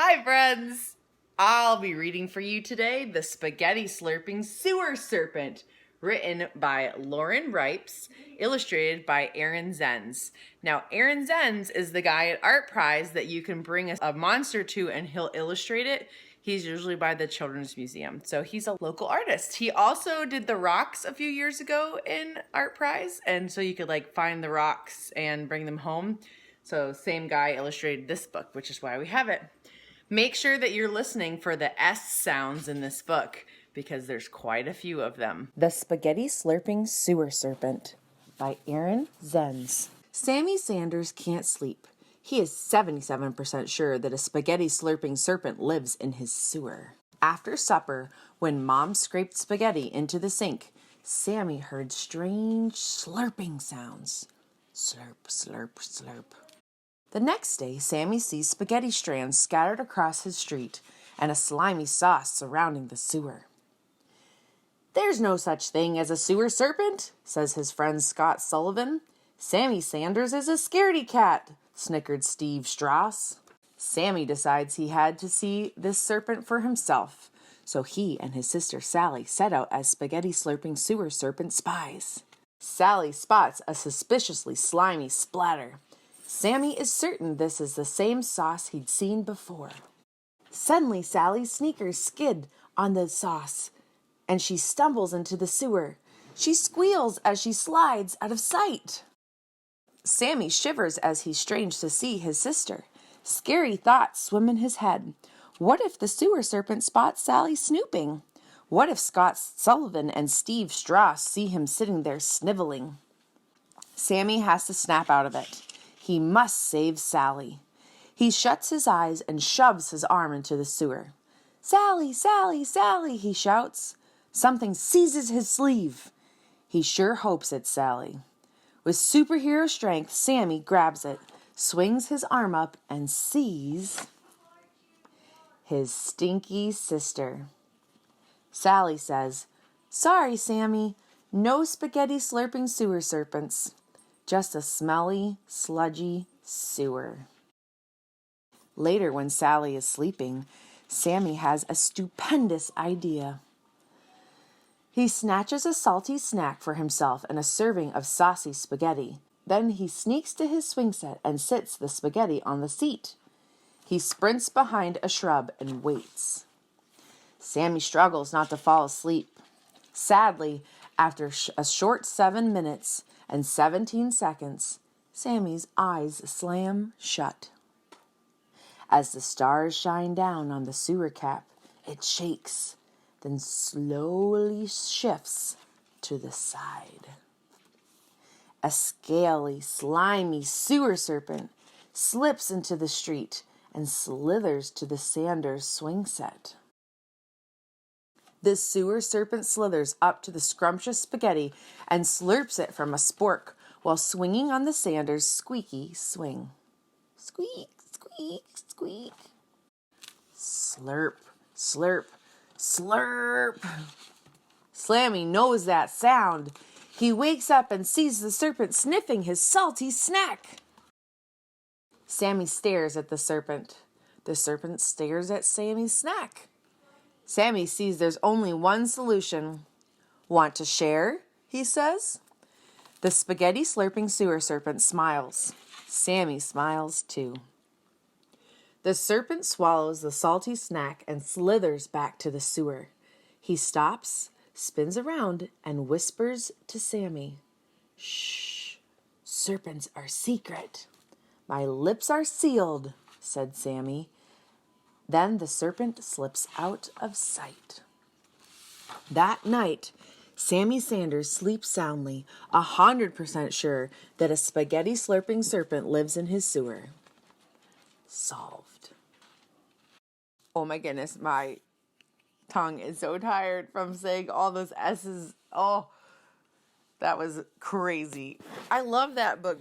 Hi, friends! I'll be reading for you today The Spaghetti-Slurping Sewer Serpent, written by Lauren Ripes, illustrated by Aaron Zenz. Now, Aaron Zenz is the guy at Art Prize that you can bring a monster to and he'll illustrate it. He's usually by the Children's Museum, so he's a local artist. He also did the rocks a few years ago in Art Prize, and so you could find the rocks and bring them home. So same guy illustrated this book, which is why we have it. Make sure that you're listening for the S sounds in this book because there's quite a few of them. The Spaghetti-Slurping Sewer Serpent by Aaron Zenz. Sammy Sanders can't sleep. He is 77% sure that a spaghetti-slurping serpent lives in his sewer. After supper, when Mom scraped spaghetti into the sink, Sammy heard strange slurping sounds. Slurp, slurp, slurp. The next day, Sammy sees spaghetti strands scattered across his street and a slimy sauce surrounding the sewer. "There's no such thing as a sewer serpent," says his friend Scott Sullivan. "Sammy Sanders is a scaredy cat," snickered Steve Strauss. Sammy decides he had to see this serpent for himself, so he and his sister Sally set out as spaghetti-slurping sewer serpent spies. Sally spots a suspiciously slimy splatter. Sammy is certain this is the same sauce he'd seen before. Suddenly, Sally's sneakers skid on the sauce, and she stumbles into the sewer. She squeals as she slides out of sight. Sammy shivers as he strains to see his sister. Scary thoughts swim in his head. What if the sewer serpent spots Sally snooping? What if Scott Sullivan and Steve Strauss see him sitting there sniveling? Sammy has to snap out of it. He must save Sally. He shuts his eyes and shoves his arm into the sewer. "Sally, Sally, Sally," he shouts. Something seizes his sleeve. He sure hopes it's Sally. With superhero strength, Sammy grabs it, swings his arm up, and sees his stinky sister. Sally says, "Sorry, Sammy, no spaghetti-slurping sewer serpents. Just a smelly, sludgy sewer." Later, when Sally is sleeping, Sammy has a stupendous idea. He snatches a salty snack for himself and a serving of saucy spaghetti. Then he sneaks to his swing set and sits the spaghetti on the seat. He sprints behind a shrub and waits. Sammy struggles not to fall asleep. Sadly, after a short 7 minutes and 17 seconds, Sammy's eyes slam shut. As the stars shine down on the sewer cap, it shakes, then slowly shifts to the side. A scaly, slimy sewer serpent slips into the street and slithers to the Sanders swing set. This sewer serpent slithers up to the scrumptious spaghetti and slurps it from a spork while swinging on the Sanders' squeaky swing. Squeak, squeak, squeak. Slurp, slurp, slurp. Sammy knows that sound. He wakes up and sees the serpent sniffing his salty snack. Sammy stares at the serpent. The serpent stares at Sammy's snack. Sammy sees there's only one solution. "Want to share?" he says. The spaghetti-slurping sewer serpent smiles. Sammy smiles too. The serpent swallows the salty snack and slithers back to the sewer. He stops, spins around, and whispers to Sammy, "Shh, serpents are secret." "My lips are sealed," said Sammy. Then the serpent slips out of sight. That night, Sammy Sanders sleeps soundly, 100% sure that a spaghetti-slurping serpent lives in his sewer. Solved. Oh my goodness, my tongue is so tired from saying all those S's. Oh, that was crazy. I love that book.